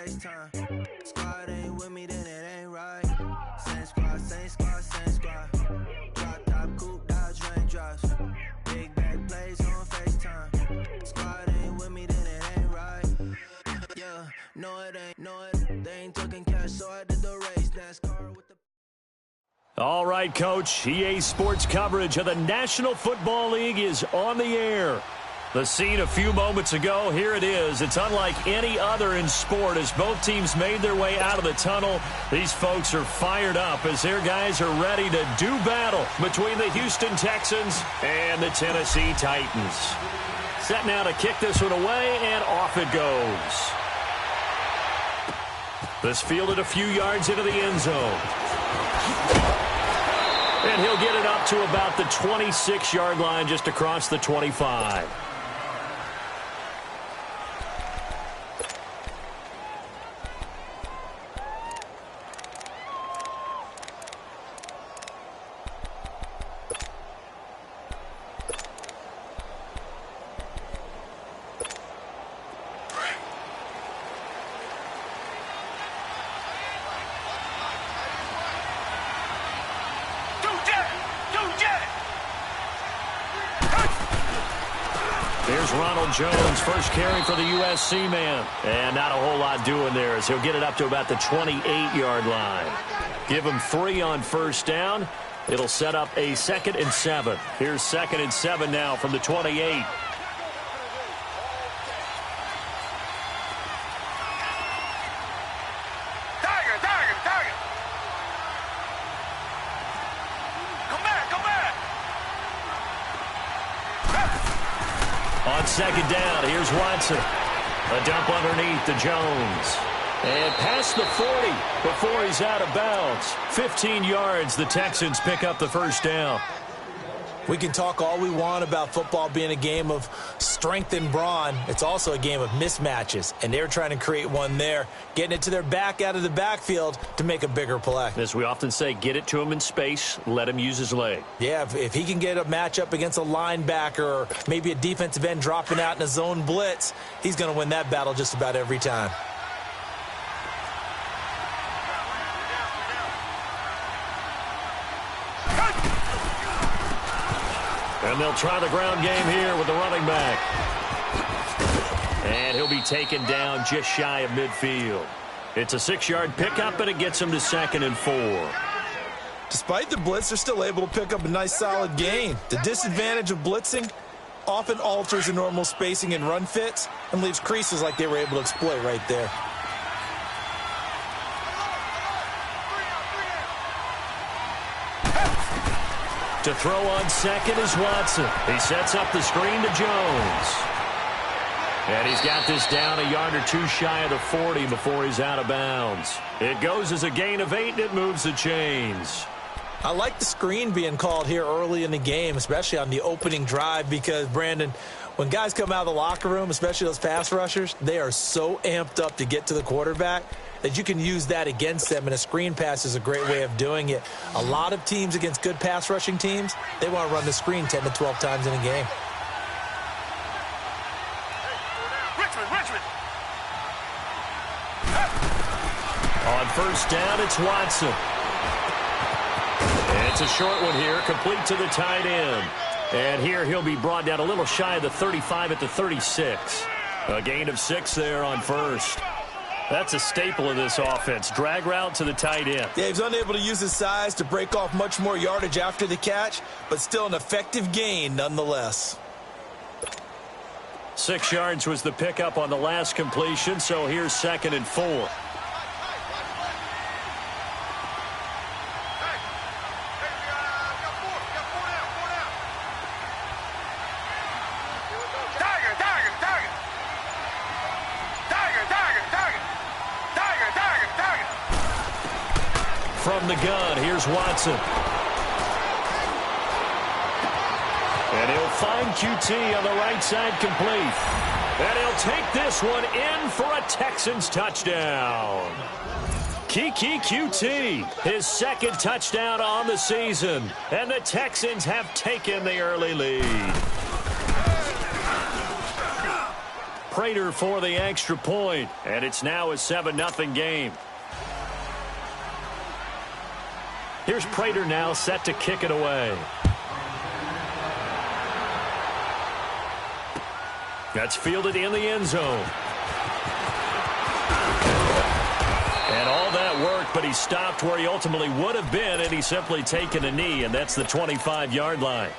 FaceTime. Squad ain't with me, then it ain't right. Same squad, same squad, same squad. Drop top, coupe, Dodge, raindrops. Big back plays on FaceTime. Squad ain't with me, then it ain't right. Yeah, no it ain't, they ain't talking cash, so I did the race. NASCAR with the... All right, Coach. EA Sports coverage of the National Football League is on the air. The scene a few moments ago, here it is. It's unlike any other in sport as both teams made their way out of the tunnel. These folks are fired up as their guys are ready to do battle between the Houston Texans and the Tennessee Titans. Set now to kick this one away, and off it goes. This fielded a few yards into the end zone. And he'll get it up to about the 26-yard line just across the 25. Jones, first carry for the USC man. And not a whole lot doing there as he'll get it up to about the 28-yard line. Give him 3 on first down. It'll set up a 2nd and 7. Here's 2nd and 7 now from the 28. On 2nd down, here's Watson. A dump underneath to Jones. And past the 40 before he's out of bounds. 15 yards, the Texans pick up the first down. We can talk all we want about football being a game of strength and brawn. It's also a game of mismatches, and they're trying to create one there, getting it to their back out of the backfield to make a bigger play. As we often say, get it to him in space, let him use his leg. Yeah, if he can get a matchup against a linebacker or maybe a defensive end dropping out in a zone blitz, he's going to win that battle just about every time. And they'll try the ground game here with the running back. And he'll be taken down just shy of midfield. It's a 6-yard pickup, and it gets him to 2nd and 4. Despite the blitz, they're still able to pick up a nice solid gain. The disadvantage of blitzing often alters the normal spacing and run fits and leaves creases like they were able to exploit right there. To throw on 2nd is Watson. He sets up the screen to Jones. And he's got this down a yard or 2 shy of the 40 before he's out of bounds. It goes as a gain of 8, and it moves the chains. I like the screen being called here early in the game, especially on the opening drive, because, Brandon, when guys come out of the locker room, especially those pass rushers, they are so amped up to get to the quarterback that you can use that against them, and a screen pass is a great way of doing it. A lot of teams against good pass rushing teams, they want to run the screen 10 to 12 times in a game. On first down, it's Watson. And it's a short one here, complete to the tight end. And here he'll be brought down a little shy of the 35 at the 36. A gain of 6 there on first. That's a staple of this offense. Drag route to the tight end. Yeah, he's unable to use his size to break off much more yardage after the catch, but still an effective gain nonetheless. 6 yards was the pickup on the last completion, so here's 2nd and 4. From the gun, here's Watson. And he'll find QT on the right side complete. And he'll take this one in for a Texans touchdown. Kiki QT, his 2nd touchdown on the season. And the Texans have taken the early lead. Prater for the extra point, and it's now a 7-0 game. Here's Prater now set to kick it away. That's fielded in the end zone. And all that work, but he stopped where he ultimately would have been, and he's simply taken a knee, and that's the 25-yard line.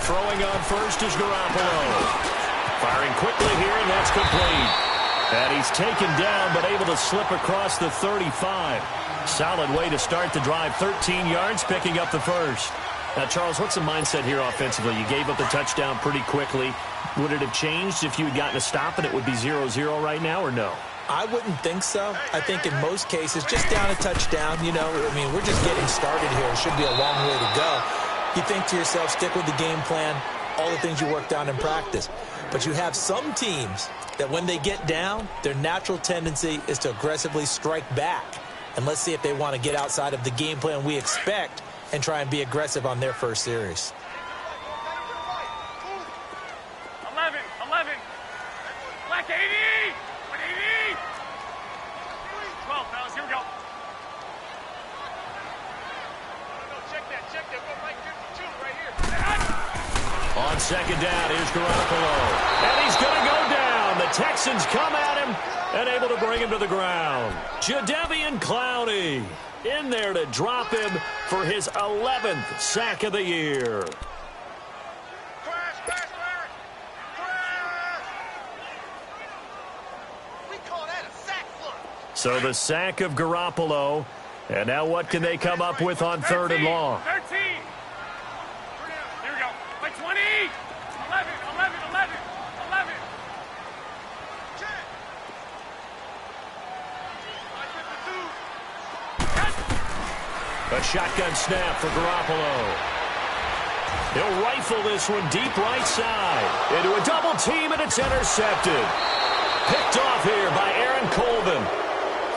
Throwing on first is Garoppolo. Firing quickly here, and that's complete. And he's taken down, but able to slip across the 35. Solid way to start the drive. 13 yards, picking up the first. Now, Charles, what's the mindset here offensively? You gave up the touchdown pretty quickly. Would it have changed if you had gotten a stop and it would be 0-0 right now, or no? I wouldn't think so. I think in most cases, just down a touchdown, we're just getting started here. It should be a long way to go. You think to yourself, stick with the game plan, all the things you worked on in practice. But you have some teams that when they get down, their natural tendency is to aggressively strike back. And let's see if they want to get outside of the game plan we expect and try and be aggressive on their first series. 11. Black 80. 180. 12, fellas. Here we go. Check that. Go right 52 right here. On second down, here's Garoppolo. And he's going to go down. The Texans come at him and able to bring him to the ground. Jadeveon Clowney in there to drop him for his 11th sack of the year. We call that a sack flush. So the sack of Garoppolo. And now what can they come up with on 3rd and long? 13. Here we go. By 20. 11. A shotgun snap for Garoppolo. He'll rifle this one deep right side. Into a double team, and it's intercepted. Picked off here by Aaron Colvin.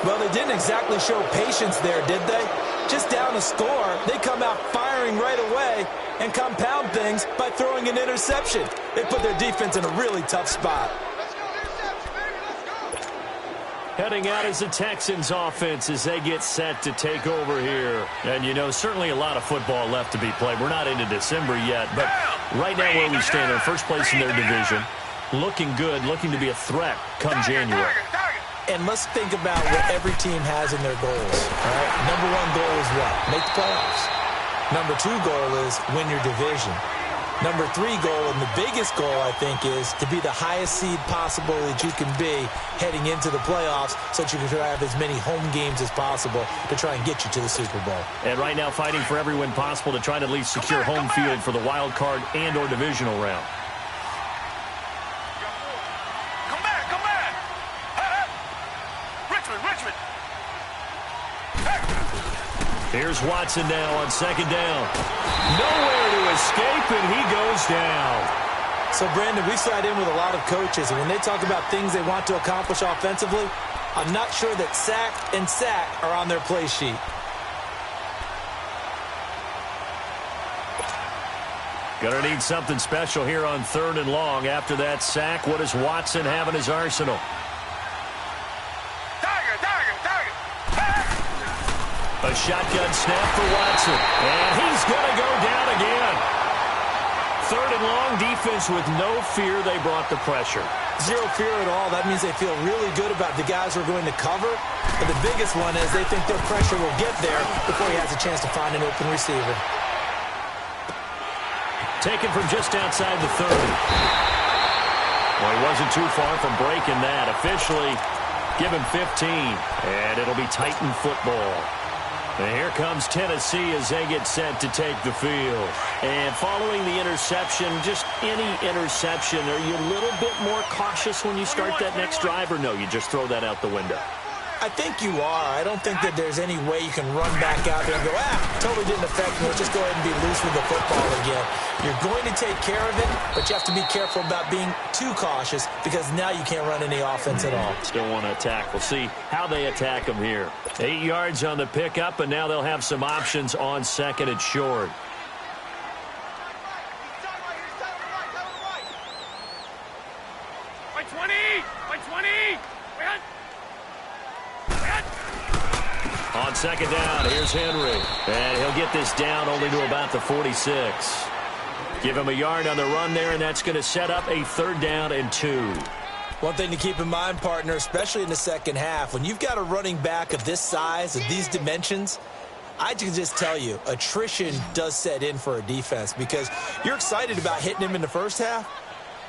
Well, they didn't exactly show patience there, did they? Just down a score, they come out firing right away and compound things by throwing an interception. They put their defense in a really tough spot. Heading out is the Texans offense as they get set to take over here. And, certainly a lot of football left to be played. We're not into December yet, but right now where we stand, in first place in their division, looking good, looking to be a threat come January. And let's think about what every team has in their goals. All right? Number one goal is what? Make the playoffs. Number two goal is win your division. Number three goal, and the biggest goal, I think, is to be the highest seed possible that you can be heading into the playoffs so that you can have as many home games as possible to try and get you to the Super Bowl. And right now fighting for every win possible to try to at least secure home field for the wild card and or divisional round. Come back. Richmond. Here's Watson now on second down. Nowhere to escape, and he goes down. So, Brandon, we sat in with a lot of coaches, and when they talk about things they want to accomplish offensively, I'm not sure that sack and sack are on their play sheet. Gonna need something special here on 3rd and long. After that sack, what does Watson have in his arsenal? A shotgun snap for Watson. And he's going to go down again. 3rd and long, defense with no fear. They brought the pressure. Zero fear at all. That means they feel really good about the guys who are going to cover. But the biggest one is they think their pressure will get there before he has a chance to find an open receiver. Taken from just outside the 30. Well, he wasn't too far from breaking that. Officially, give him 15. And it'll be Titan football. And here comes Tennessee as they get set to take the field. And following the interception, just any interception, are you a little bit more cautious when you start that next drive, or no, you just throw that out the window? I think you are. I don't think that there's any way you can run back out there and go, totally didn't affect me. Let's just go ahead and be loose with the football again. You're going to take care of it, but you have to be careful about being too cautious because now you can't run any offense at all. Still want to attack. We'll see how they attack them here. 8 yards on the pickup, and now they'll have some options on second and short. By 20! By 20! On second down, here's Henry. And he'll get this down only to about the 46. Give him a yard on the run there, and that's going to set up a 3rd down and 2. One thing to keep in mind, partner, especially in the second half, when you've got a running back of this size, of these dimensions, I can just tell you, attrition does set in for a defense because you're excited about hitting him in the first half.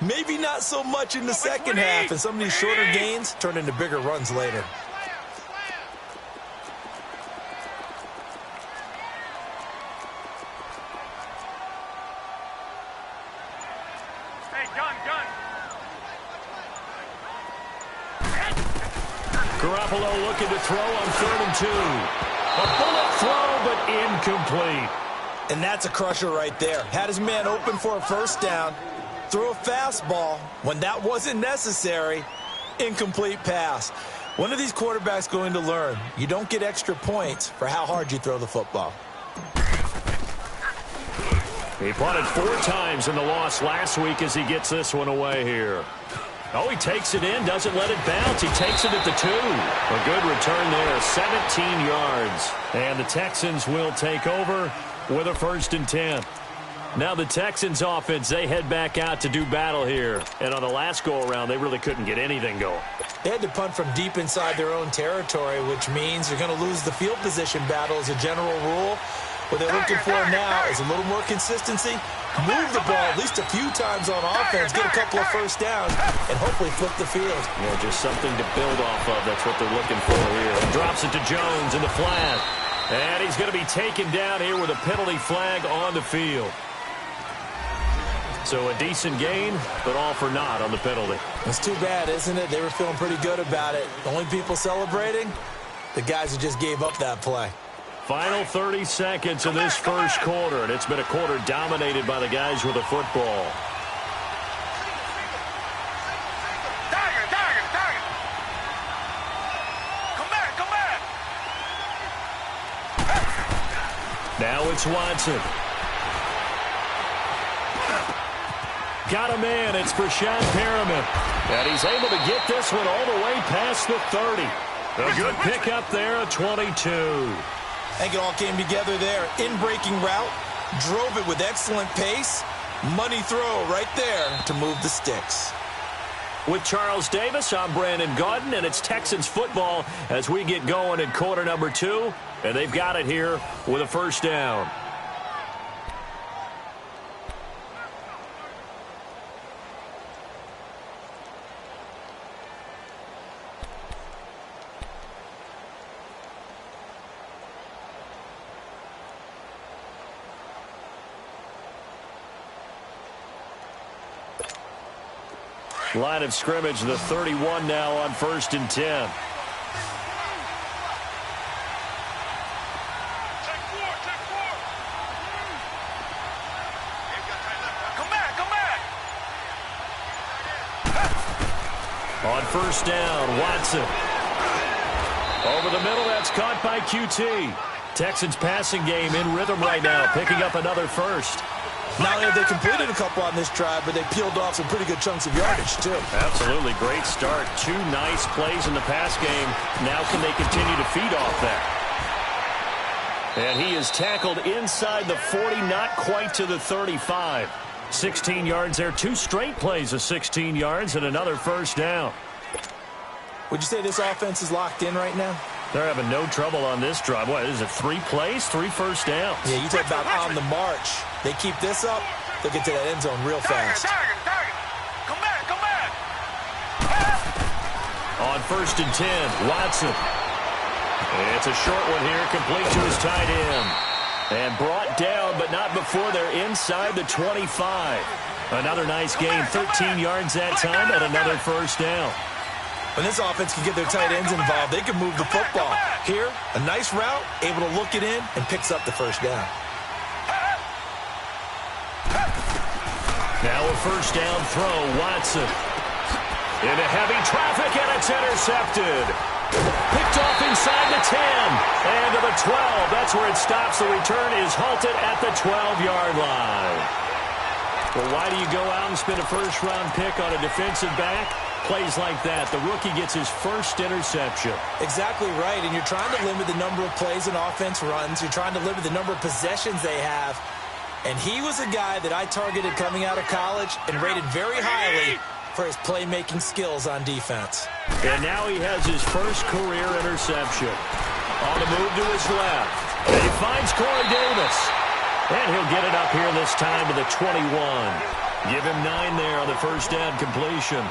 Maybe not so much in the second half, and some of these shorter gains turn into bigger runs later. Garoppolo looking to throw on 3rd and 2. A bullet throw, but incomplete. And that's a crusher right there. Had his man open for a 1st down. Threw a fastball when that wasn't necessary. Incomplete pass. One of these quarterbacks going to learn. You don't get extra points for how hard you throw the football. He punted 4 times in the loss last week as he gets this one away here. Oh, he takes it in, doesn't let it bounce. He takes it at the 2. A good return there, 17 yards. And the Texans will take over with a 1st and 10. Now the Texans offense, they head back out to do battle here. And on the last go-around, they really couldn't get anything going. They had to punt from deep inside their own territory, which means you're going to lose the field position battle as a general rule. What they're looking for now is a little more consistency, move the ball at least a few times on offense, get a couple of 1st downs, and hopefully flip the field. Yeah, just something to build off of. That's what they're looking for here. Drops it to Jones in the flat. And he's going to be taken down here with a penalty flag on the field. So a decent gain, but all for naught on the penalty. It's too bad, isn't it? They were feeling pretty good about it. The only people celebrating, the guys who just gave up that play. Final 30 seconds of this first quarter, and it's been a quarter dominated by the guys with the football. Now it's Watson. Got a man. It's for Sean Perriman. And he's able to get this one all the way past the 30. A good pickup there at 22. I think it all came together there. In-breaking route, drove it with excellent pace. Money throw right there to move the sticks. With Charles Davis, I'm Brandon Gaudin, and it's Texans football as we get going in quarter number 2. And they've got it here with a 1st down. Line of scrimmage, the 31 now on 1st and 10. On 1st down, Watson. Over the middle, that's caught by QT. Texans passing game in rhythm right now, picking up another 1st. Not only have they completed a couple on this drive, but they peeled off some pretty good chunks of yardage, too. Absolutely. Great start. 2 nice plays in the pass game. Now can they continue to feed off that? And he is tackled inside the 40, not quite to the 35. 16 yards there. 2 straight plays of 16 yards and another 1st down. Would you say this offense is locked in right now? They're having no trouble on this drive. What, is it 3 plays, 3 1st downs? Yeah, you talk about on the march. They keep this up, they'll get to that end zone real fast. Come back. On 1st and 10, Watson. It's a short one here, complete to his tight end. And brought down, but not before they're inside the 25. Another nice gain, 13 yards that time, and another 1st down. When this offense can get their tight ends involved, they can move the football. Here, a nice route, able to look it in, and picks up the first down. Now a first down throw, Watson. Into heavy traffic, and it's intercepted. Picked off inside the 10, and to the 12. That's where it stops. The return is halted at the 12-yard line. Well, why do you go out and spend a first-round pick on a defensive back? Plays like that. The rookie gets his first interception. Exactly right, and you're trying to limit the number of plays an offense runs. You're trying to limit the number of possessions they have. And he was a guy that I targeted coming out of college and rated very highly for his playmaking skills on defense. And now he has his first career interception. On the move to his left. And he finds Corey Davis. And he'll get it up here this time to the 21. Give him 9 there on the first down completion.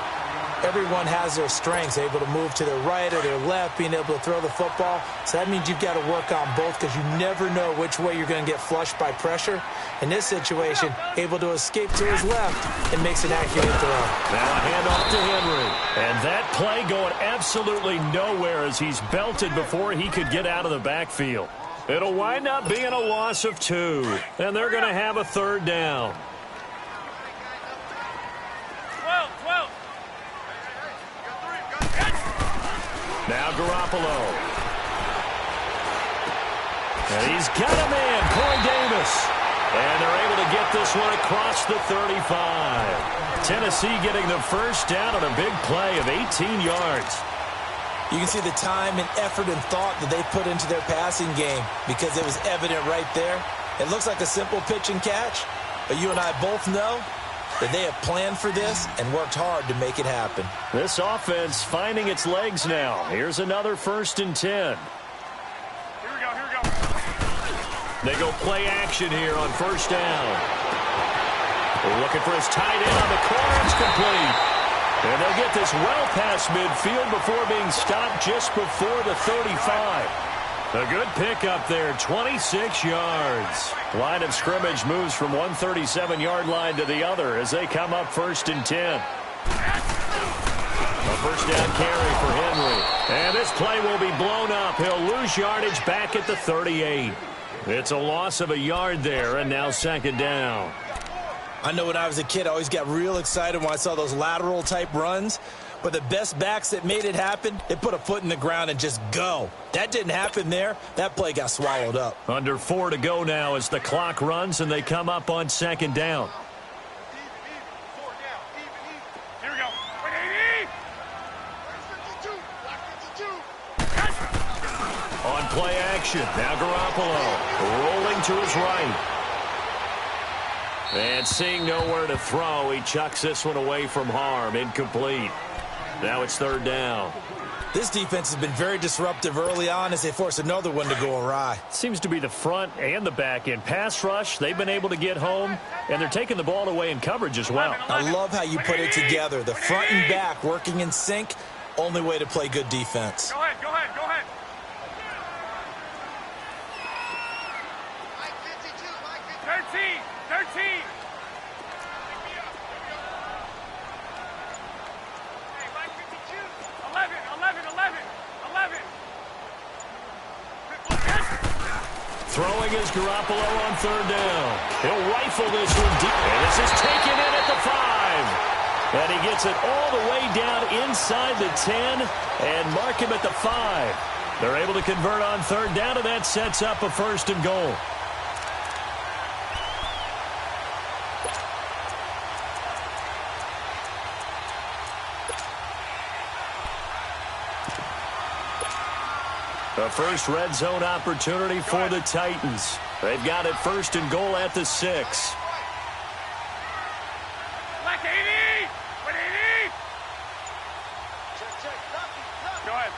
Everyone has their strengths, able to move to their right or their left, being able to throw the football. So that means you've got to work on both because you never know which way you're going to get flushed by pressure. In this situation, able to escape to his left and makes an accurate throw. Now a handoff to Henry. And that play going absolutely nowhere as he's belted before he could get out of the backfield. It'll wind up being a loss of 2. And they're going to have a third down. 12. Now Garoppolo. And he's got a man, Corey Davis. And they're able to get this one across the 35. Tennessee getting the first down on a big play of 18 yards. You can see the time and effort and thought that they put into their passing game because it was evident right there. It looks like a simple pitch and catch, but you and I both know that they have planned for this and worked hard to make it happen. This offense finding its legs now. Here's another 1st and 10. Here we go. They go play action here on first down. They're looking for his tight end on the corner. It's complete. And they'll get this well past midfield before being stopped just before the 35. A good pickup there, 26 yards. Line of scrimmage moves from one 37-yard line to the other as they come up 1st and 10. A first down carry for Henry. And this play will be blown up. He'll lose yardage back at the 38. It's a loss of a yard there, and now 2nd down. I know when I was a kid, I always got real excited when I saw those lateral-type runs. But the best backs that made it happen, they put a foot in the ground and just go. That didn't happen there. That play got swallowed up. Under 4 to go now as the clock runs and they come up on 2nd down. Here we go. On play action, now Garoppolo rolling to his right. And seeing nowhere to throw, he chucks this one away from harm. Incomplete. Now it's 3rd down. This defense has been very disruptive early on as they force another one to go awry. Seems to be the front and the back end. Pass rush, they've been able to get home, and they're taking the ball away in coverage as well. I love how you put it together. The front and back working in sync, only way to play good defense. Go ahead. 13. 11. Throwing is Garoppolo on 3rd down. He'll rifle this one deep. And this is taken in at the 5. And he gets it all the way down inside the 10 and mark him at the 5. They're able to convert on 3rd down, and that sets up a 1st and goal. The first red zone opportunity for the Titans. They've got it 1st and goal at the 6. Black 80. Go ahead.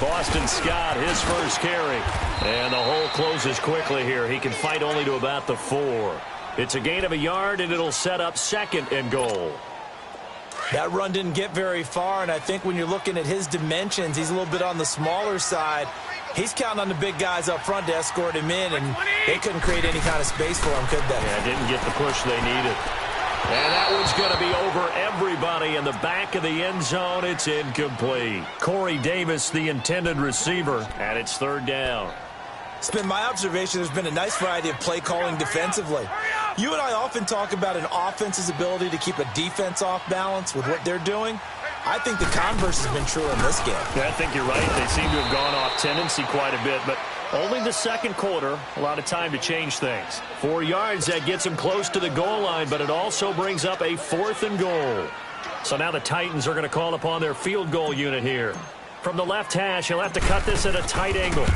Boston Scott, his first carry. And the hole closes quickly here. He can fight only to about the 4. It's a gain of a yard, and it'll set up 2nd and goal. That run didn't get very far, and I think when you're looking at his dimensions, he's a little bit on the smaller side. He's counting on the big guys up front to escort him in, and they couldn't create any kind of space for him, could they? Yeah, didn't get the push they needed. And that one's going to be over everybody in the back of the end zone. It's incomplete. Corey Davis, the intended receiver, and it's third down. It's been my observation there's been a nice variety of play calling defensively. You and I often talk about an offense's ability to keep a defense off balance with what they're doing. I think the converse has been true in this game. Yeah, I think you're right. They seem to have gone off tendency quite a bit, but only the second quarter, a lot of time to change things. 4 yards, that gets them close to the goal line, but it also brings up a 4th and goal. So now the Titans are going to call upon their field goal unit here. From the left hash, he'll have to cut this at a tight angle.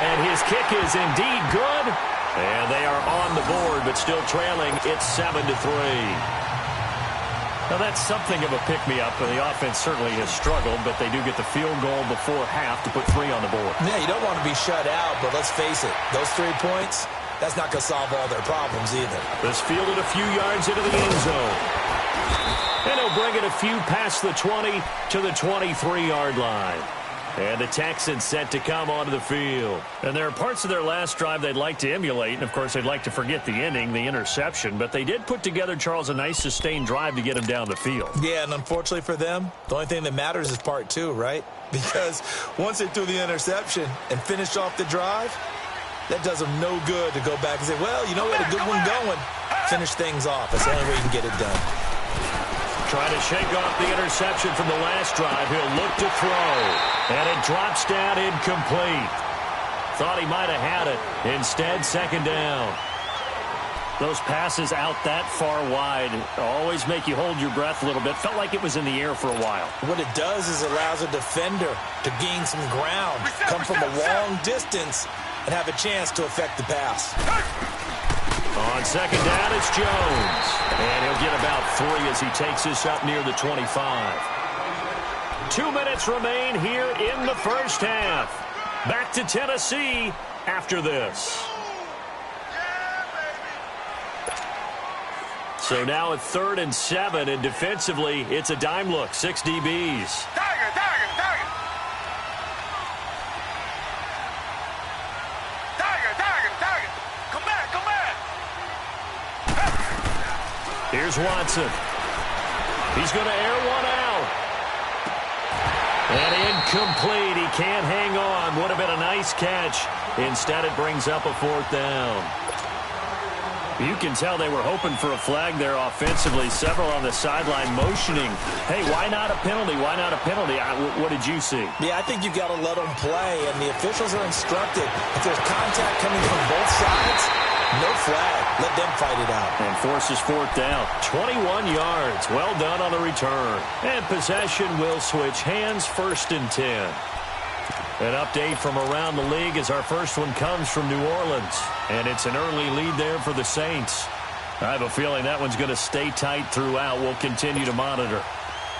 And his kick is indeed good. And they are on the board, but still trailing. It's 7-3. Now, that's something of a pick-me-up, and the offense certainly has struggled, but they do get the field goal before half to put 3 on the board. Yeah, you don't want to be shut out, but let's face it, those 3 points, that's not going to solve all their problems either. This fielded a few yards into the end zone. And he'll bring it a few past the 20 to the 23-yard line. And the Texans set to come onto the field. And there are parts of their last drive they'd like to emulate. And, of course, they'd like to forget the ending, the interception. But they did put together, Charles, a nice sustained drive to get him down the field. Yeah, and unfortunately for them, the only thing that matters is part 2, right? Because once they threw the interception and finished off the drive, that does them no good to go back and say, well, you know, we had a good one going. Finish things off. That's the only way you can get it done. Trying to shake off the interception from the last drive. He'll look to throw. And it drops down incomplete. Thought he might have had it. Instead, second down. Those passes out that far wide always make you hold your breath a little bit. Felt like it was in the air for a while. What it does is allows a defender to gain some ground, come from a long distance, and have a chance to affect the pass. On second down, it's Jones. And he'll get about 3 as he takes this up near the 25. 2 minutes remain here in the first half. Back to Tennessee after this. So now at 3rd and 7, and defensively, it's a dime look. 6 DBs. Here's Watson. He's going to air one out. And incomplete. He can't hang on. Would have been a nice catch. Instead, it brings up a 4th down. You can tell they were hoping for a flag there offensively. Several on the sideline motioning. Hey, why not a penalty? Why not a penalty? What did you see? Yeah, I think you've got to let them play, and the officials are instructed. If there's contact coming from both sides, no flag. Let them fight it out. And forces 4th down. 21 yards. Well done on the return. And possession will switch hands. 1st and 10. An update from around the league as our first one comes from New Orleans. And it's an early lead there for the Saints. I have a feeling that one's going to stay tight throughout. We'll continue to monitor.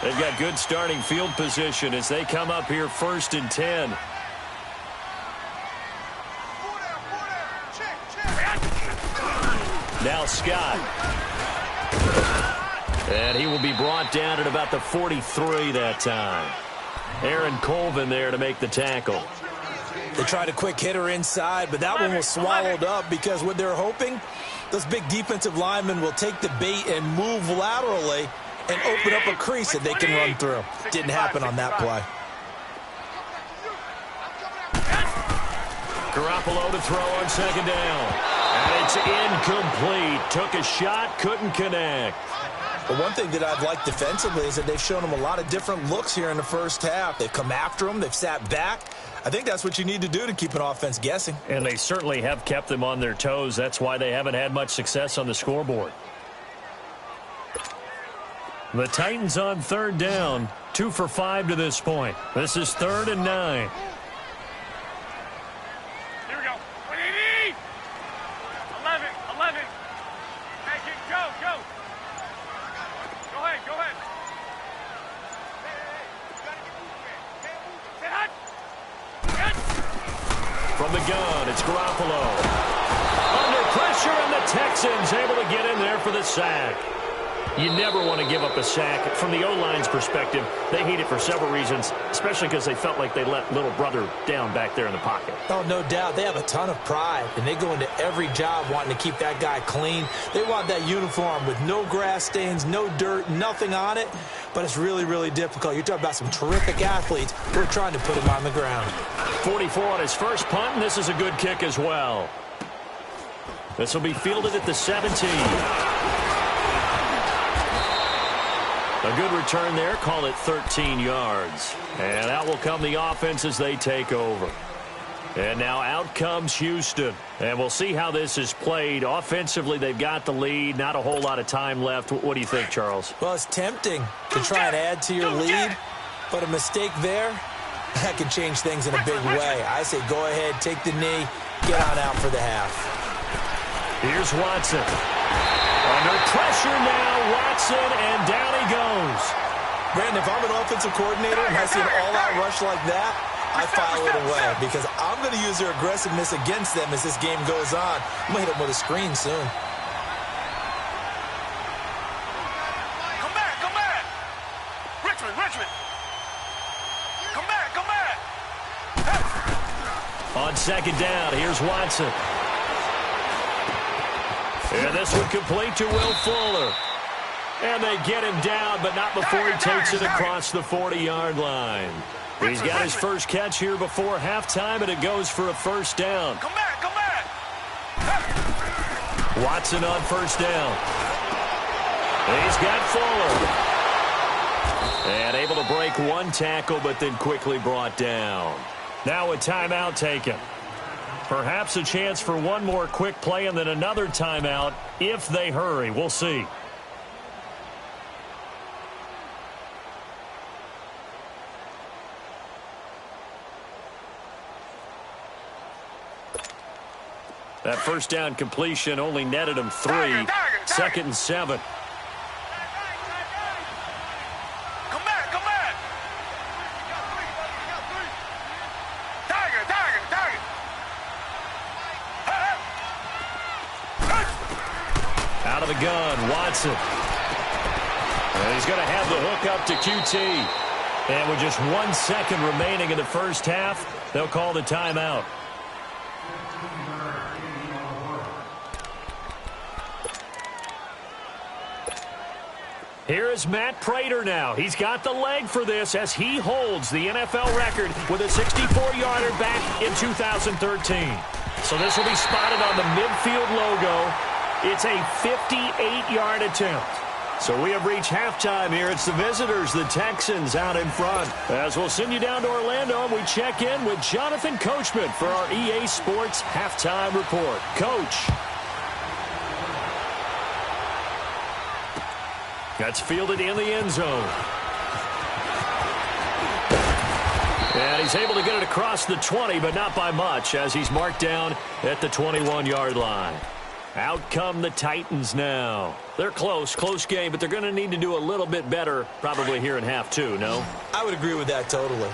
They've got good starting field position as they come up here 1st and 10. Now Scott. And he will be brought down at about the 43 that time. Aaron Colvin there to make the tackle. They tried a quick hitter inside, but that one was swallowed up because what they're hoping, those big defensive linemen will take the bait and move laterally and open up a crease that they can run through. Didn't happen on that play. Garoppolo to throw on second down. And it's incomplete. Took a shot, couldn't connect. But one thing that I've liked defensively is that they've shown them a lot of different looks here in the first half. They've come after them. They've sat back. I think that's what you need to do to keep an offense guessing. And they certainly have kept them on their toes. That's why they haven't had much success on the scoreboard. The Titans on 3rd down. 2 for 5 to this point. This is 3rd and 9. Here we go. 180. 11. Make it go. Go ahead. From the gun, it's Garoppolo. Under pressure, and the Texans able to get in there for the sack. You never want to give up a sack. From the O-line's perspective, they hate it for several reasons, especially because they felt like they let little brother down back there in the pocket. Oh, no doubt. They have a ton of pride, and they go into every job wanting to keep that guy clean. They want that uniform with no grass stains, no dirt, nothing on it, but it's really, really difficult. You're talking about some terrific athletes who are trying to put him on the ground. 44 on his first punt, and this is a good kick as well. This will be fielded at the 17. A good return there. Call it 13 yards. And out will come the offense as they take over. And now out comes Houston. And we'll see how this is played. Offensively, they've got the lead. Not a whole lot of time left. What do you think, Charles? Well, it's tempting to try and add to your lead, but a mistake there, that could change things in a big way. I say go ahead, take the knee, get on out for the half. Here's Watson. Under pressure now, Watson, and down he goes. Brandon, if I'm an offensive coordinator and I see an all-out rush like that, I file it away because I'm going to use their aggressiveness against them as this game goes on. I'm going to hit them with a screen soon. Come back, come back. Richmond, Richmond. Come back, come back. On second down, here's Watson. And this one complete to Will Fuller. And they get him down, but not before he takes it across the 40-yard line. He's got his first catch here before halftime, and it goes for a first down. Come back, come back. Watson on first down. He's got Fuller. And able to break one tackle, but then quickly brought down. Now a timeout taken. Perhaps a chance for one more quick play and then another timeout if they hurry. We'll see. That first down completion only netted him 3. Second and 7. Come back, come back. Tiger, tiger, tiger. Out of the gun, Watson. And he's going to have the hook up to QT. And with just 1 second remaining in the first half, they'll call the timeout. Here is Matt Prater now. He's got the leg for this as he holds the NFL record with a 64-yarder back in 2013. So this will be spotted on the midfield logo. It's a 58-yard attempt. So we have reached halftime here. It's the visitors, the Texans, out in front. As we'll send you down to Orlando, we check in with Jonathan Coachman for our EA Sports Halftime Report. Coach. That's fielded in the end zone. And he's able to get it across the 20, but not by much, as he's marked down at the 21-yard line. Out come the Titans now. They're close game, but they're going to need to do a little bit better probably here in half 2, no? I would agree with that totally.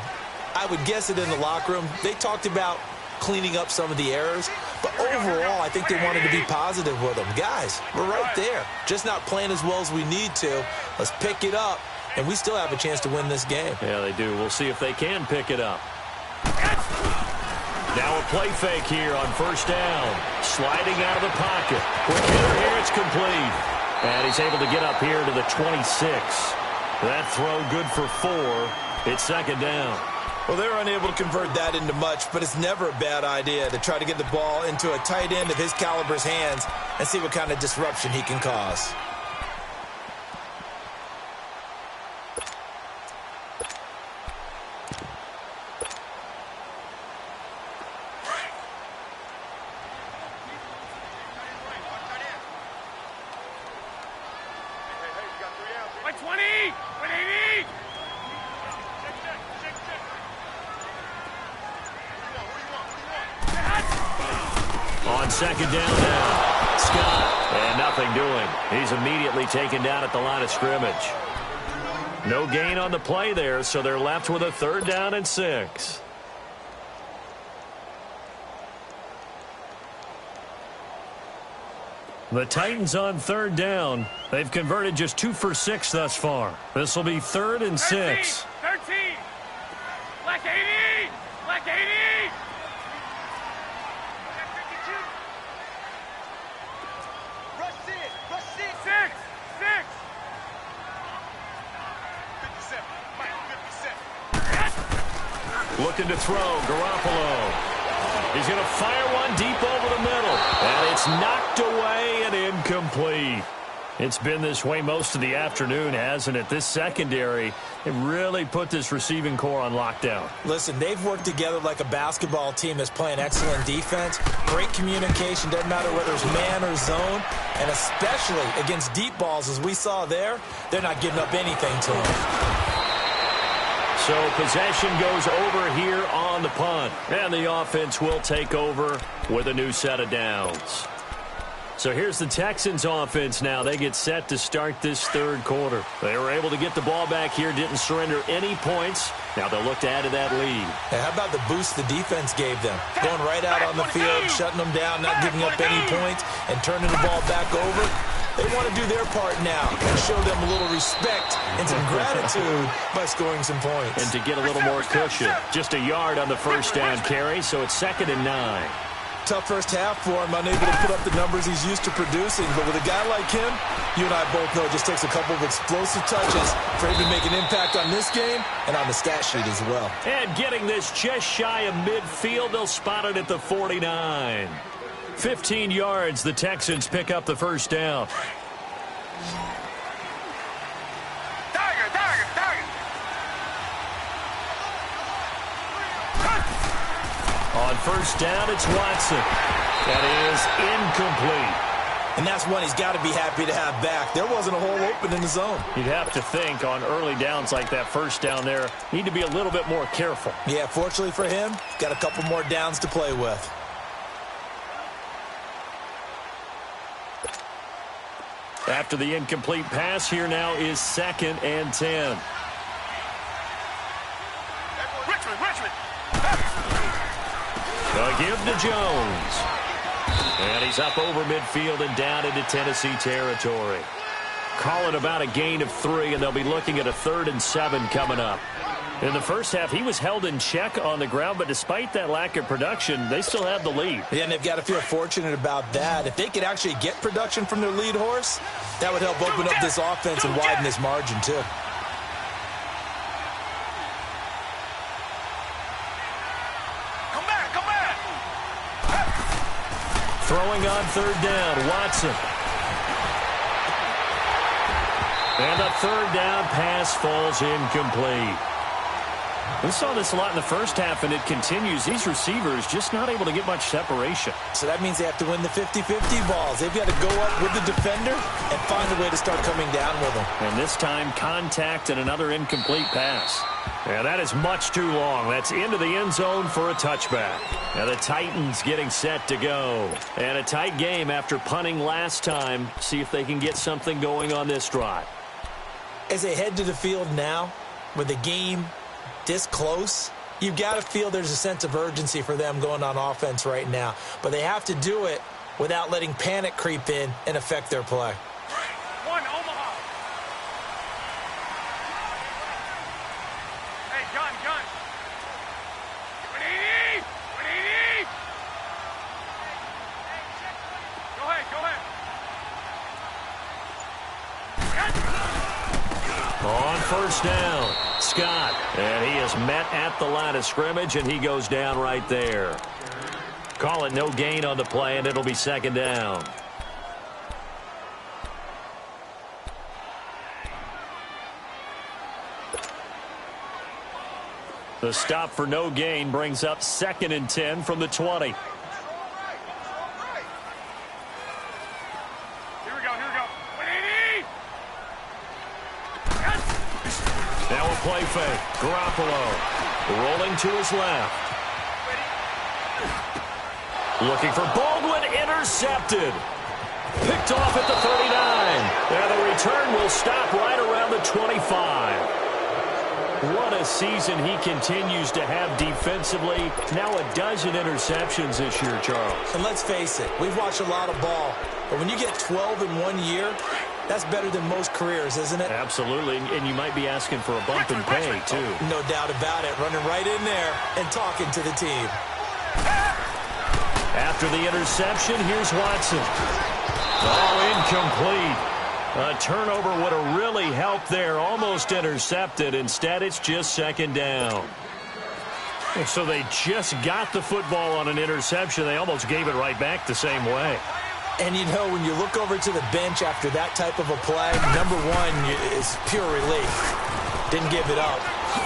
I would guess it in the locker room. They talked about cleaning up some of the errors, but overall, I think they wanted to be positive with them. Guys, we're right there. Just not playing as well as we need to. Let's pick it up, and we still have a chance to win this game. Yeah, they do. We'll see if they can pick it up. Now a play fake here on first down. Sliding out of the pocket. Quick hitter here, it's complete. And he's able to get up here to the 26. That throw good for 4. It's second down. Well, they're unable to convert that into much, but it's never a bad idea to try to get the ball into a tight end of his caliber's hands and see what kind of disruption he can cause. Like 20, 180. On second down now, Scott, and nothing doing. He's immediately taken down at the line of scrimmage. No gain on the play there, so they're left with a 3rd down and 6. The Titans on third down. They've converted just 2 for 6 thus far. This will be 3rd and 6. 13. Black 80. Black 80. Rush 6. 6. 6. 57. Looking to throw, Garoppolo. He's going to fire one deep over the middle. And it's knocked away and incomplete. It's been this way most of the afternoon, hasn't it? This secondary, it really put this receiving core on lockdown. Listen, they've worked together like a basketball team that's playing excellent defense. Great communication, doesn't matter whether it's man or zone. And especially against deep balls, as we saw there, they're not giving up anything to them. So possession goes over here on the punt. And the offense will take over with a new set of downs. So here's the Texans offense now. They get set to start this third quarter. They were able to get the ball back here, didn't surrender any points. Now they'll look to add to that lead. And how about the boost the defense gave them? Going right out on the field, shutting them down, not giving up any points, and turning the ball back over. They want to do their part now and show them a little respect and some gratitude by scoring some points. And to get a little more cushion. Just a yard on the first down carry, so it's 2nd and 9. Tough first half for him, unable to put up the numbers he's used to producing. But with a guy like him, you and I both know it just takes a couple of explosive touches for him to make an impact on this game and on the stat sheet as well. And getting this just shy of midfield, they'll spot it at the 49. 15 yards, the Texans pick up the first down. On first down, it's Watson. That is incomplete. And that's one he's got to be happy to have back. There wasn't a hole open in the zone. You'd have to think on early downs like that first down there, need to be a little bit more careful. Yeah, fortunately for him, got a couple more downs to play with. After the incomplete pass, here now is 2nd and 10. Richmond. A give to Jones. And he's up over midfield and down into Tennessee territory. Call it about a gain of 3, and they'll be looking at a 3rd and 7 coming up. In the first half, he was held in check on the ground, but despite that lack of production, they still have the lead. Yeah, and they've got to feel fortunate about that. If they could actually get production from their lead horse, that would help open up this offense and widen this margin, too. Come back. Throwing on third down, Watson. And a third down pass falls incomplete. We saw this a lot in the first half, and it continues. These receivers just not able to get much separation. So that means they have to win the 50-50 balls. They've got to go up with the defender and find a way to start coming down with them. And this time, contact and another incomplete pass. Yeah, that is much too long. That's into the end zone for a touchback. Now the Titans getting set to go. And a tight game after punting last time. See if they can get something going on this drive. As they head to the field now, with the game this close, you've got to feel there's a sense of urgency for them going on offense right now. But they have to do it without letting panic creep in and affect their play. One, Omaha. Hey, gun. 180. 180. Go ahead. On first down, Scott. And he is met at the line of scrimmage, and he goes down right there. Call it no gain on the play, and it'll be 2nd down. The stop for no gain brings up 2nd and 10 from the 20. Here we go. 180. Now a play fake. Garoppolo rolling to his left. Looking for Baldwin, intercepted. Picked off at the 39. And the return will stop right around the 25. What a season he continues to have defensively. Now a dozen interceptions this year, Charles. And let's face it, we've watched a lot of ball. But when you get 12 in 1 year, that's better than most careers, isn't it? Absolutely, and you might be asking for a bump in pay, too. No doubt about it. Running right in there and talking to the team. After the interception, here's Watson. Oh, incomplete. A turnover would have really helped there. Almost intercepted. Instead, it's just second down. So they just got the football on an interception. They almost gave it right back the same way. And, you know, when you look over to the bench after that type of a play, number one is pure relief. Didn't give it up.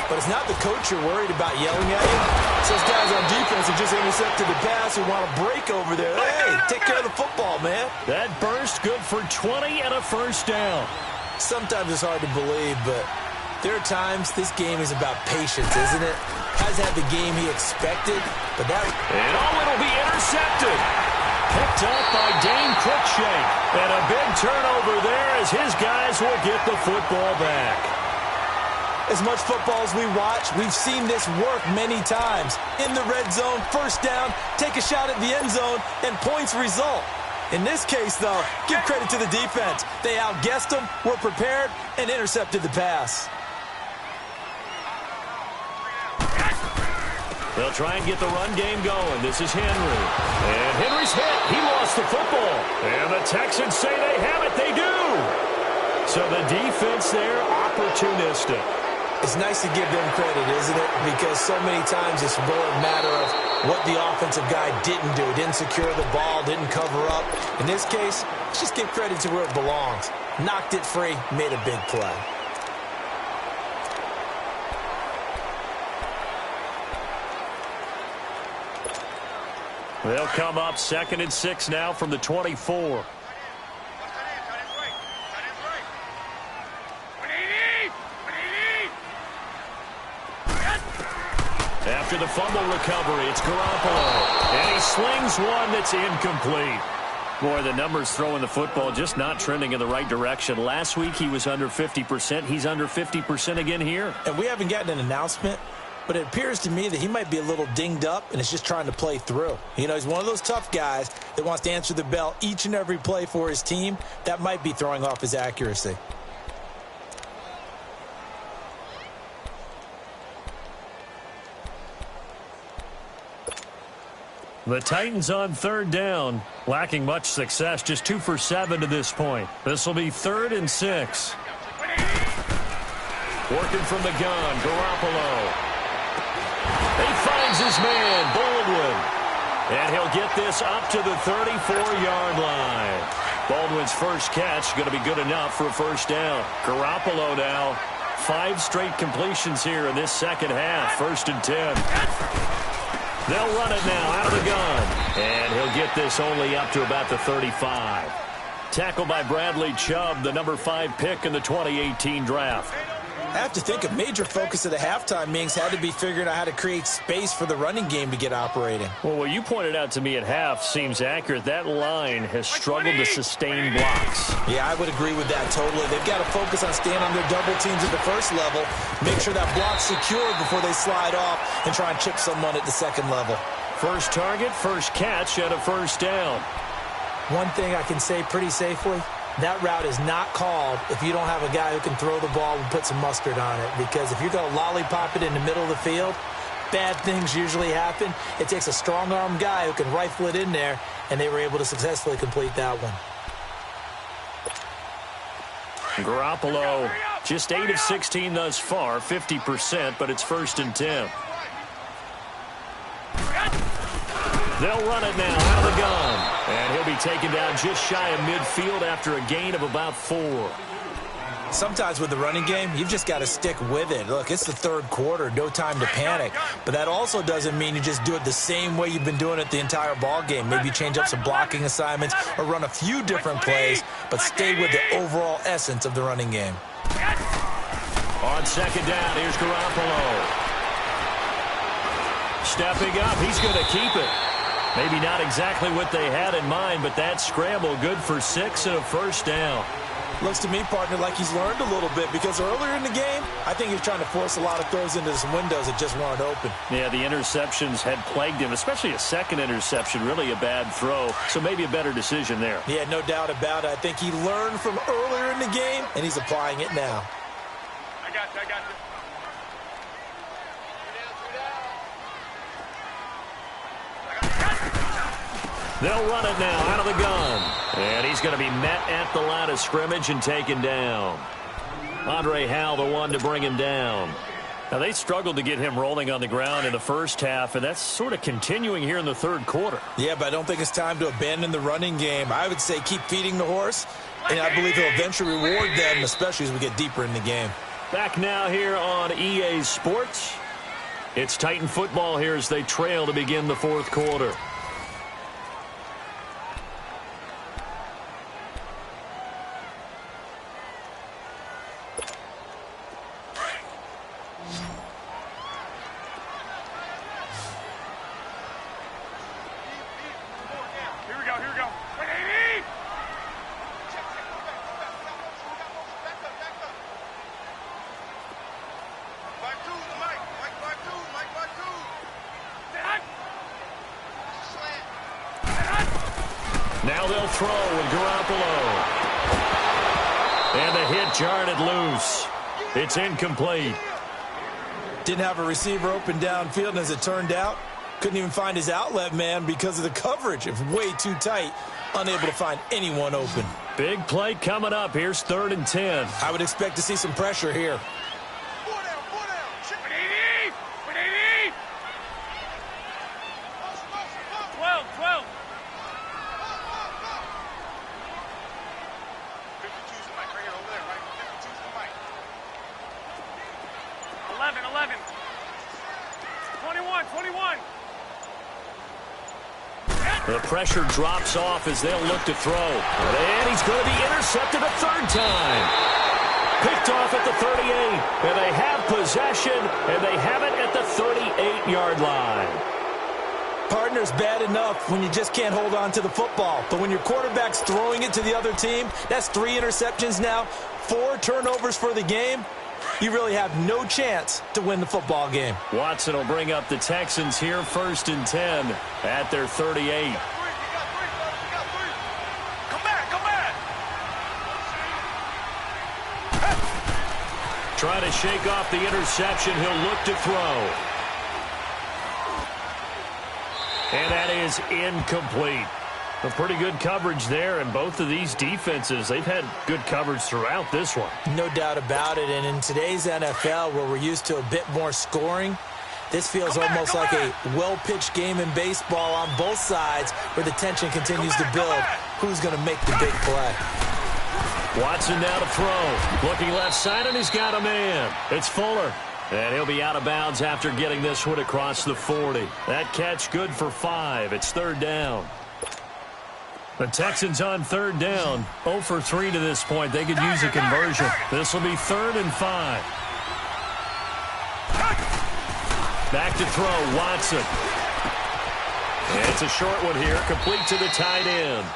But it's not the coach you're worried about yelling at you. It's those guys on defense who just intercepted the pass who want to break over there. Hey, take care of the football, man. That burst good for 20 and a first down. Sometimes it's hard to believe, but there are times this game is about patience, isn't it? Has had the game he expected, but that... And it'll be intercepted. Picked up by Dane Cruikshank. And a big turnover there as his guys will get the football back. As much football as we watch, we've seen this work many times. In the red zone, first down, take a shot at the end zone, and points result. In this case, though, give credit to the defense. They outguessed them, were prepared, and intercepted the pass. They'll try and get the run game going. This is Henry. And Henry's hit. He lost the football. And the Texans say they have it. They do. So the defense there, opportunistic. It's nice to give them credit, isn't it? Because so many times it's more a matter of what the offensive guy didn't do. Didn't secure the ball, didn't cover up. In this case, let's just give credit to where it belongs. Knocked it free, made a big play. They'll come up 2nd and 6 now from the 24. After the fumble recovery, it's Garoppolo. And he slings one that's incomplete. Boy, the numbers throwing the football just not trending in the right direction. Last week he was under 50%. He's under 50% again here. And we haven't gotten an announcement, but it appears to me that he might be a little dinged up and is just trying to play through. You know, he's one of those tough guys that wants to answer the bell each and every play for his team. That might be throwing off his accuracy. The Titans on 3rd down, lacking much success, just 2 for 7 to this point. This will be 3rd and 6. Working from the gun, Garoppolo. He finds his man, Baldwin. And he'll get this up to the 34-yard line. Baldwin's first catch going to be good enough for a first down. Garoppolo now, 5 straight completions here in this second half. 1st and 10. They'll run it now out of the gun. And he'll get this only up to about the 35. Tackled by Bradley Chubb, the number 5 pick in the 2018 draft. I have to think a major focus of the halftime meetings had to be figuring out how to create space for the running game to get operating. Well, what you pointed out to me at half seems accurate. That line has struggled to sustain blocks. Yeah, I would agree with that totally. They've got to focus on staying on their double teams at the first level, make sure that block's secured before they slide off and try and chip someone at the second level. First target, first catch, and a first down. One thing I can say pretty safely, that route is not called if you don't have a guy who can throw the ball and put some mustard on it. Because if you're going to lollipop it in the middle of the field, bad things usually happen. It takes a strong-arm guy who can rifle it in there, and they were able to successfully complete that one. Garoppolo, just 8 of 16 thus far, 50%, but it's 1st and 10. They'll run it now out of the gun. And he'll be taken down just shy of midfield after a gain of about 4. Sometimes with the running game, you've just got to stick with it. Look, it's the 3rd quarter, no time to panic. But that also doesn't mean you just do it the same way you've been doing it the entire ball game. Maybe change up some blocking assignments or run a few different plays, but stay with the overall essence of the running game. On 2nd down, here's Garoppolo. Stepping up, he's going to keep it. Maybe not exactly what they had in mind, but that scramble good for 6 and a first down. Looks to me, partner, like he's learned a little bit because earlier in the game, I think he was trying to force a lot of throws into some windows that just weren't open. Yeah, the interceptions had plagued him, especially a second interception, really a bad throw. So maybe a better decision there. Yeah, no doubt about it. I think he learned from earlier in the game, and he's applying it now. I got you. They'll run it now out of the gun. And he's going to be met at the line of scrimmage and taken down. Andre Howell, the one to bring him down. Now, they struggled to get him rolling on the ground in the first half, and that's sort of continuing here in the third quarter. Yeah, but I don't think it's time to abandon the running game. I would say keep feeding the horse, and I believe he'll eventually reward them, especially as we get deeper in the game. Back now here on EA Sports. It's Titan football here as they trail to begin the fourth quarter. Now they'll throw with Garoppolo. And the hit jarred it loose. It's incomplete. Didn't have a receiver open downfield, and as it turned out, couldn't even find his outlet man because of the coverage. It was way too tight, unable to find anyone open. Big play coming up. Here's 3rd and 10. I would expect to see some pressure here. 12. 11. 21. The pressure drops off as they'll look to throw. And he's going to be intercepted a third time. Picked off at the 38. And they have possession, and they have it at the 38-yard line. Partner's bad enough when you just can't hold on to the football. But when your quarterback's throwing it to the other team, that's 3 interceptions now, 4 turnovers for the game. You really have no chance to win the football game. Watson will bring up the Texans here, 1st and 10 at their 38. Come back. Trying to shake off the interception. He'll look to throw. And that is incomplete. A pretty good coverage there, and both of these defenses, they've had good coverage throughout this one. No doubt about it, and in today's NFL, where we're used to a bit more scoring, this feels almost like a well-pitched game in baseball on both sides, where the tension continues to build. Who's going to make the big play? Watson now to throw. Looking left side, and he's got a man. It's Fuller. And he'll be out of bounds after getting this one across the 40. That catch good for 5. It's 3rd down. The Texans on 3rd down. 0 for 3 to this point. They could use a conversion. This will be 3rd and 5. Back to throw, Watson. And it's a short one here, complete to the tight end.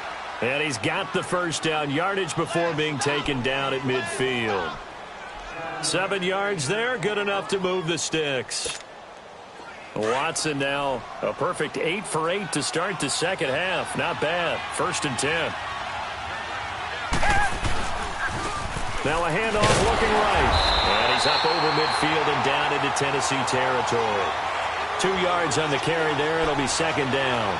And he's got the first down yardage before being taken down at midfield. 7 yards there, good enough to move the sticks. Watson now a perfect 8 for 8 to start the second half. Not bad. 1st and 10. Now a handoff looking right. And he's up over midfield and down into Tennessee territory. 2 yards on the carry there. It'll be 2nd down.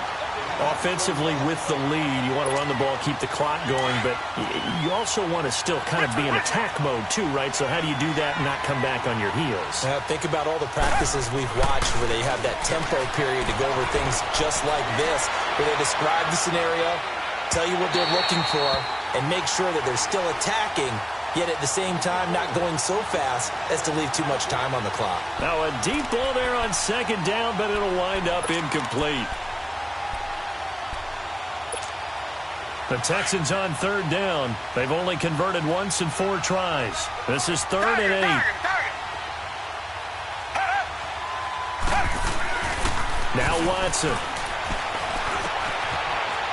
Offensively with the lead, you want to run the ball, keep the clock going, but you also want to still kind of be in attack mode too, right? So how do you do that and not come back on your heels? Think about all the practices we've watched where they have that tempo period to go over things just like this, where they describe the scenario, tell you what they're looking for, and make sure that they're still attacking, yet at the same time not going so fast as to leave too much time on the clock. Now a deep ball there on 2nd down, but it'll wind up incomplete. The Texans on 3rd down. They've only converted once in 4 tries. This is 3rd and 8. Now Watson.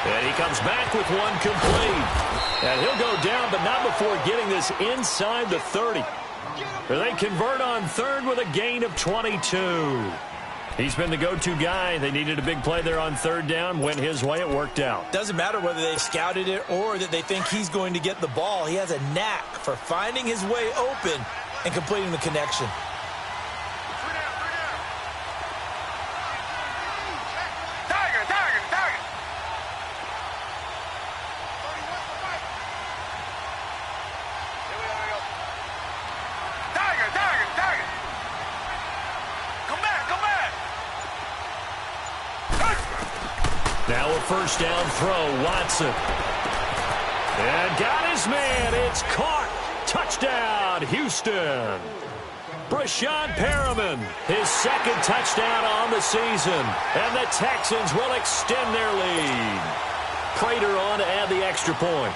And he comes back with one complete. And he'll go down, but not before getting this inside the 30. They convert on third with a gain of 22. He's been the go-to guy. They needed a big play there on third down. Went his way. It worked out. Doesn't matter whether they've scouted it or that they think he's going to get the ball. He has a knack for finding his way open and completing the connection. Now a first down throw, Watson. And got his man. It's caught. Touchdown, Houston. Brashad Perriman, his second touchdown on the season. And the Texans will extend their lead. Prater on to add the extra point.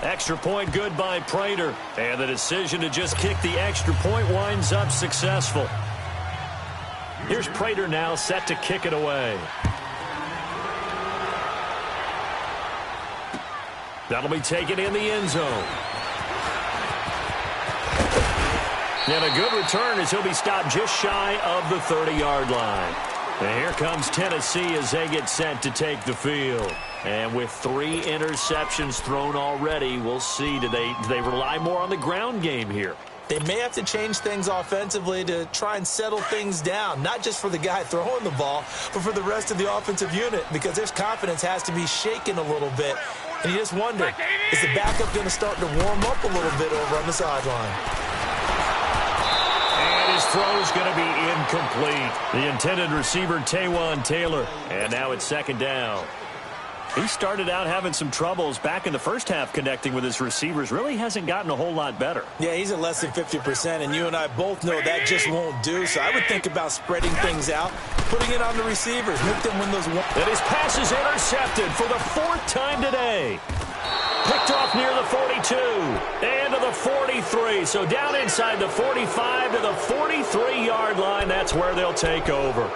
Extra point good by Prater. And the decision to just kick the extra point winds up successful. Here's Prater now set to kick it away. That'll be taken in the end zone. And a good return as he'll be stopped just shy of the 30-yard line. And here comes Tennessee as they get set to take the field. And with 3 interceptions thrown already, we'll see. Do they rely more on the ground game here? They may have to change things offensively to try and settle things down, not just for the guy throwing the ball, but for the rest of the offensive unit, because their confidence has to be shaken a little bit. And you just wonder, is the backup going to start to warm up a little bit over on the sideline? And his throw is going to be incomplete. The intended receiver, Taywan Taylor. And now it's second down. He started out having some troubles back in the first half connecting with his receivers. Really hasn't gotten a whole lot better. Yeah, he's at less than 50%, and you and I both know that just won't do. So I would think about spreading things out, putting it on the receivers, make them win those one. And his pass is intercepted for the 4th time today. Picked off near the 42 and to the 43. So down inside the 45 to the 43-yard line. That's where they'll take over.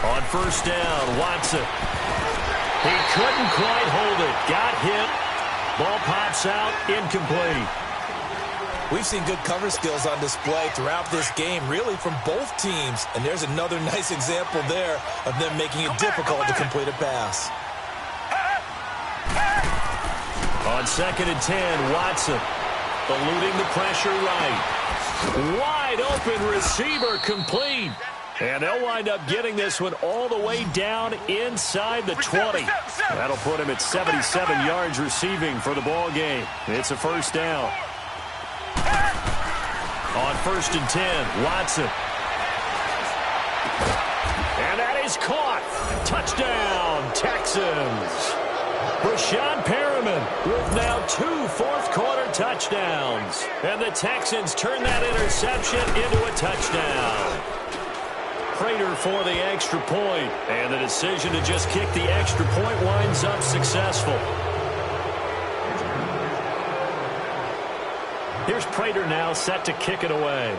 On first down, Watson. He couldn't quite hold it. Got hit. Ball pops out. Incomplete. We've seen good cover skills on display throughout this game, really from both teams. And there's another nice example there of them making it difficult to complete a pass. On 2nd and 10, Watson eluding the pressure right. Wide open receiver complete. And they'll wind up getting this one all the way down inside the 20. That'll put him at 77 yards receiving for the ball game. It's a first down. On 1st and 10, Watson. And that is caught. Touchdown, Texans. Brashad Perriman with now 2 fourth-quarter touchdowns. And the Texans turn that interception into a touchdown. Prater for the extra point. And the decision to just kick the extra point winds up successful. Here's Prater now set to kick it away.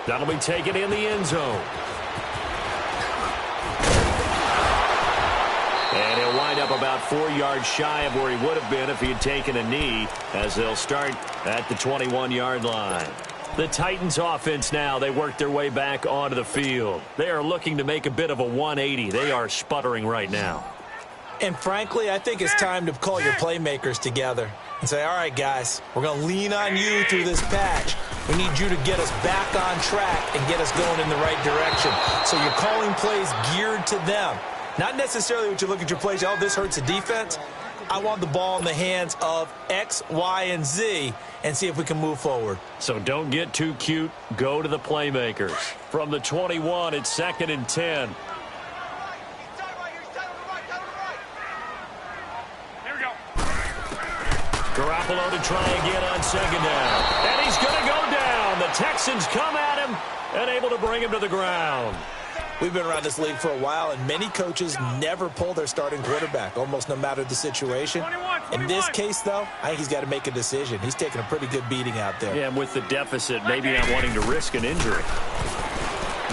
That'll be taken in the end zone. And he'll wind up about 4 yards shy of where he would have been if he had taken a knee, as they'll start at the 21-yard line. The Titans offense now, they work their way back onto the field. They are looking to make a bit of a 180. They are sputtering right now. And frankly, I think it's time to call your playmakers together and say, all right, guys, we're going to lean on you through this patch. We need you to get us back on track and get us going in the right direction. So you're calling plays geared to them. Not necessarily what you look at your plays, oh, this hurts the defense. I want the ball in the hands of X, Y, and Z and see if we can move forward. So don't get too cute. Go to the playmakers. From the 21, it's 2nd and 10. Here we go. Garoppolo to try again on 2nd down. And he's going to go down. The Texans come at him and able to bring him to the ground. We've been around this league for a while, and many coaches never pull their starting quarterback, almost no matter the situation. 21. In this case, though, I think he's got to make a decision. He's taking a pretty good beating out there. Yeah, and with the deficit, maybe not wanting to risk an injury.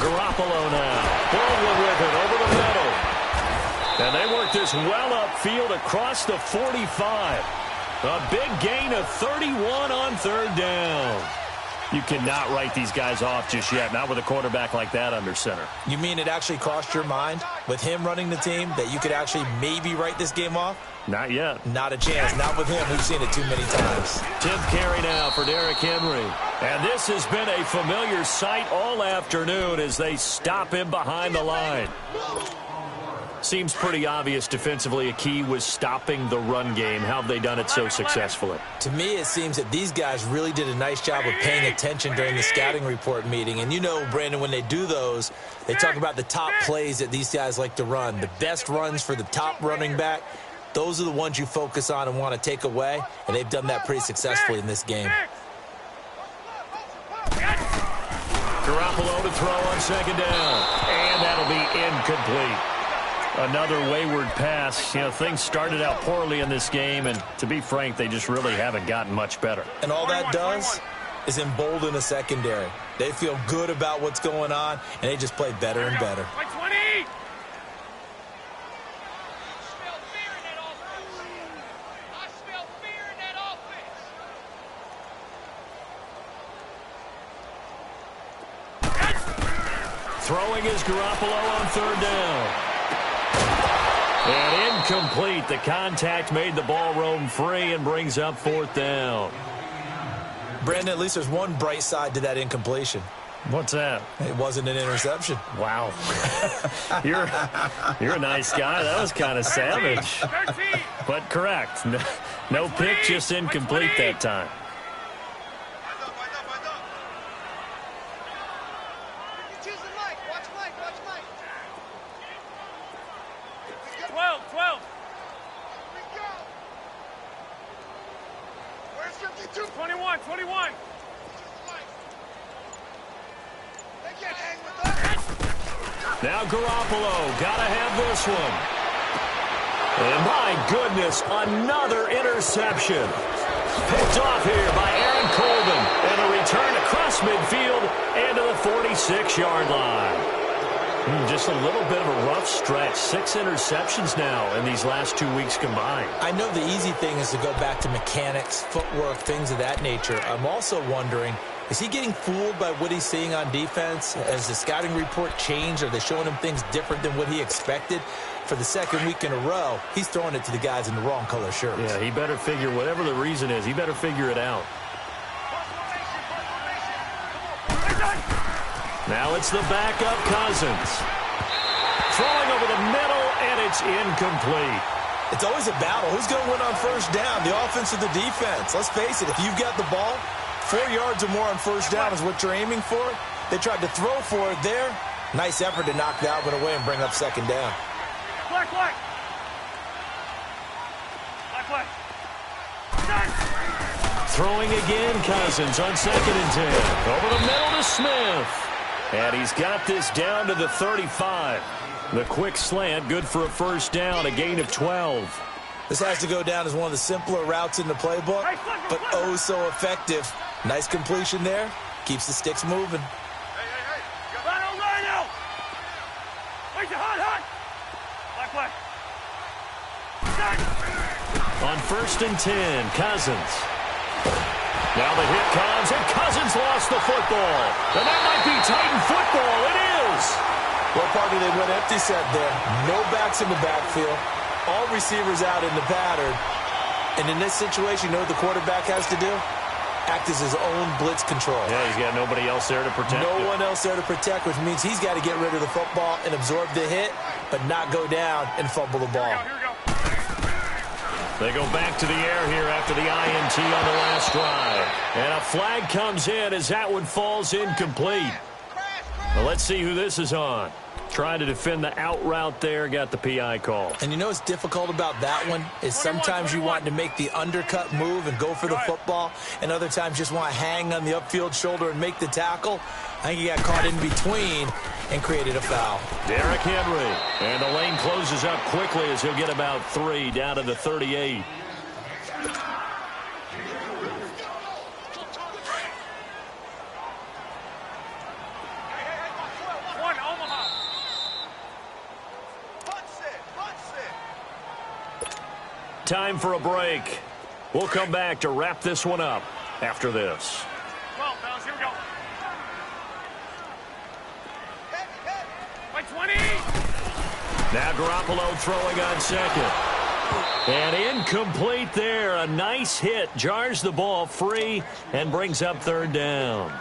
Garoppolo now. Baldwin with it over the middle. And they work this well upfield across the 45. A big gain of 31 on 3rd down. You cannot write these guys off just yet, not with a quarterback like that under center. You mean it actually crossed your mind with him running the team that you could actually maybe write this game off? Not yet. Not a chance. Not with him. We've seen it too many times. 10th carry now for Derrick Henry. And this has been a familiar sight all afternoon as they stop him behind the line. Seems pretty obvious defensively a key was stopping the run game. How have they done it so successfully? To me, it seems that these guys really did a nice job of paying attention during the scouting report meeting. And you know, Brandon, when they do those, they talk about the top plays that these guys like to run. The best runs for the top running back, those are the ones you focus on and want to take away. And they've done that pretty successfully in this game. Garoppolo to throw on 2nd down. And that'll be incomplete. Another wayward pass. You know, things started out poorly in this game, and to be frank, they just really haven't gotten much better. And all that does is embolden a secondary. They feel good about what's going on, and they just play better and better. Like 20. Throwing is Garoppolo on 3rd down. And incomplete. The contact made the ball roam free and brings up 4th down. Brandon, at least there's one bright side to that incompletion. What's that? It wasn't an interception. Wow. You're a nice guy. That was kind of savage. 13. But correct. No pick, just incomplete that time. 12. 21. Now Garoppolo, gotta have this one. And my goodness, another interception. Picked off here by Aaron Colvin. And a return across midfield and to the 46-yard line. Just a little bit of a rough stretch. 6 interceptions now in these last 2 weeks combined. I know the easy thing is to go back to mechanics, footwork, things of that nature. I'm also wondering, is he getting fooled by what he's seeing on defense? Has the scouting report changed? Are they showing him things different than what he expected? For the 2nd week in a row, he's throwing it to the guys in the wrong color shirts. Yeah, he better figure, whatever the reason is, he better figure it out. Now it's the backup Cousins. Throwing over the middle, and it's incomplete. It's always a battle. Who's going to win on 1st down, the offense or the defense? Let's face it, if you've got the ball, 4 yards or more on 1st down is what you're aiming for. They tried to throw for it there. Nice effort to knock that one away and bring up 2nd down. Black. Throwing again, Cousins on 2nd and 10. Over the middle to Smith. And he's got this down to the 35. The quick slant, good for a 1st down, a gain of 12. This has to go down as one of the simpler routes in the playbook, but oh so effective. Nice completion there. Keeps the sticks moving. Rhino! Wait, hot! Black. On 1st and 10, Cousins. Now the hit comes, and Cousins lost the football. And that might be Titan football. It is. What part did they went empty set there? No backs in the backfield. All receivers out in the pattern. And in this situation, you know what the quarterback has to do? Act as his own blitz control. Yeah, he's got nobody else there to protect No one else there to protect, which means he's got to get rid of the football and absorb the hit, but not go down and fumble the ball. Here we go. They go back to the air here after the INT on the last drive. And a flag comes in as that one falls incomplete. Well, let's see who this is on. Trying to defend the out route there, got the PI call. And you know what's difficult about that one is sometimes you want to make the undercut move and go for the football, and other times just want to hang on the upfield shoulder and make the tackle. I think he got caught in between and created a foul. Derrick Henry. And the lane closes up quickly as he'll get about 3 down to the 38. Time for a break. We'll come back to wrap this one up after this. 12, fellas, here we go. By 20. Now Garoppolo throwing on second. And incomplete there. A nice hit. Jars the ball free and brings up third down.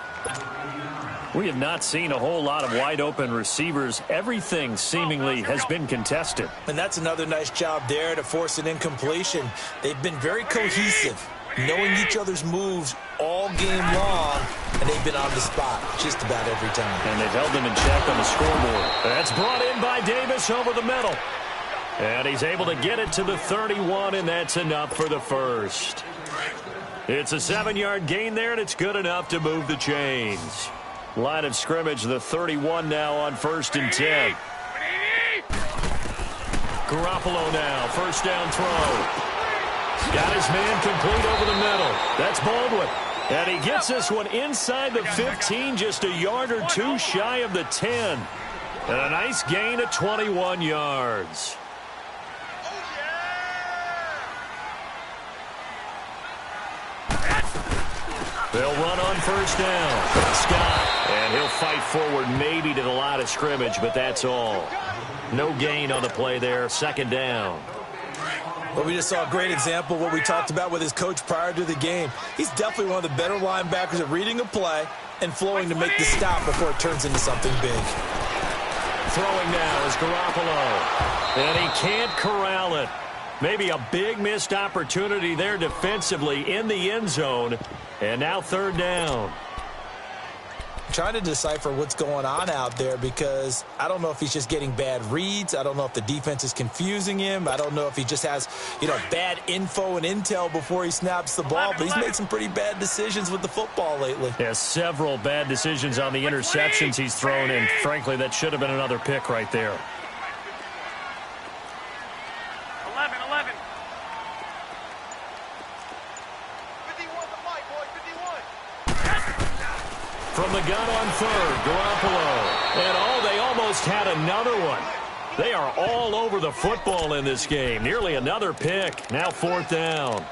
We have not seen a whole lot of wide-open receivers. Everything seemingly has been contested. And that's another nice job there to force an incompletion. They've been very cohesive, knowing each other's moves all game long, and they've been on the spot just about every time. And they've held them in check on the scoreboard. That's brought in by Davis over the middle. And he's able to get it to the 31, and that's enough for the first. It's a 7-yard gain there, and it's good enough to move the chains. Line of scrimmage, the 31 now on 1st and 10. Garoppolo now, first down throw. Got his man complete over the middle. That's Baldwin. And he gets this one inside the 15, just a yard or two shy of the 10. And a nice gain of 21 yards. They'll run on first down. Scott. And he'll fight forward maybe to the line of scrimmage, but that's all. No gain on the play there. Second down. Well, we just saw a great example of what we talked about with his coach prior to the game. He's definitely one of the better linebackers at reading a play and flowing to make the stop before it turns into something big. Throwing now is Garoppolo. And he can't corral it. Maybe a big missed opportunity there defensively in the end zone. And now third down. Trying to decipher what's going on out there because I don't know if he's just getting bad reads. I don't know if the defense is confusing him. I don't know if he just has, bad info and intel before he snaps the ball. But he's made some pretty bad decisions with the football lately. Yeah, several bad decisions on the interceptions he's thrown, and frankly, that should have been another pick right there. 11. From the gun on third, Garoppolo. And, they almost had another one. They are all over the football in this game. Nearly another pick. Now fourth down.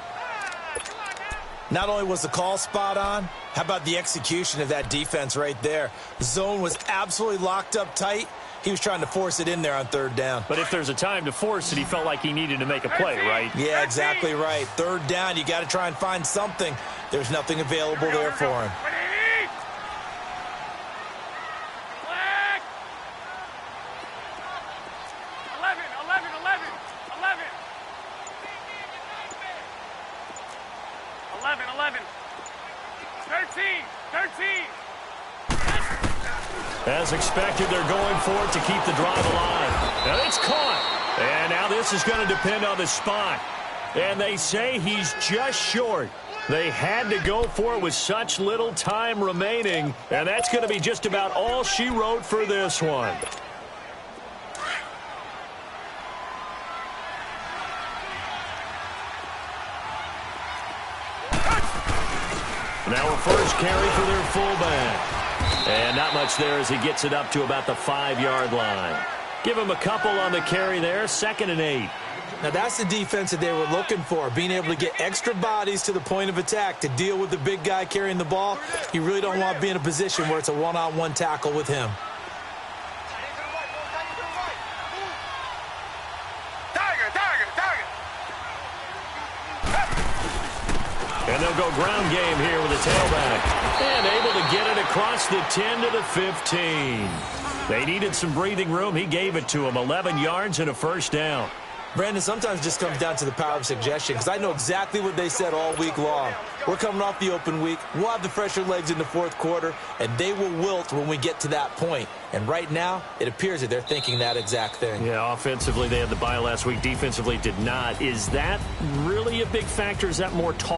Not only was the call spot on, how about the execution of that defense right there? The zone was absolutely locked up tight. He was trying to force it in there on third down. But if there's a time to force it, he felt like he needed to make a play, right? Yeah, exactly right. Third down, you got to try and find something. There's nothing available there for him. 11. 13. As expected, they're going for it to keep the drive alive. Now it's caught. And now this is going to depend on the spot. And they say he's just short. They had to go for it with such little time remaining. And that's going to be just about all she wrote for this one. Now a first carry for their fullback. And not much there as he gets it up to about the 5-yard line. Give him a couple on the carry there, 2nd and 8. Now that's the defense that they were looking for, being able to get extra bodies to the point of attack to deal with the big guy carrying the ball. You really don't want to be in a position where it's a one-on-one tackle with him. And they'll go ground game here with a tailback. And able to get it across the 10 to the 15. They needed some breathing room. He gave it to them. 11 yards and a first down. Brandon, sometimes it just comes down to the power of suggestion, because I know exactly what they said all week long. We're coming off the open week. We'll have the fresher legs in the fourth quarter, and they will wilt when we get to that point. And right now, it appears that they're thinking that exact thing. Yeah, offensively, they had the bye last week. Defensively, did not. Is that really a big factor? Is that more talk?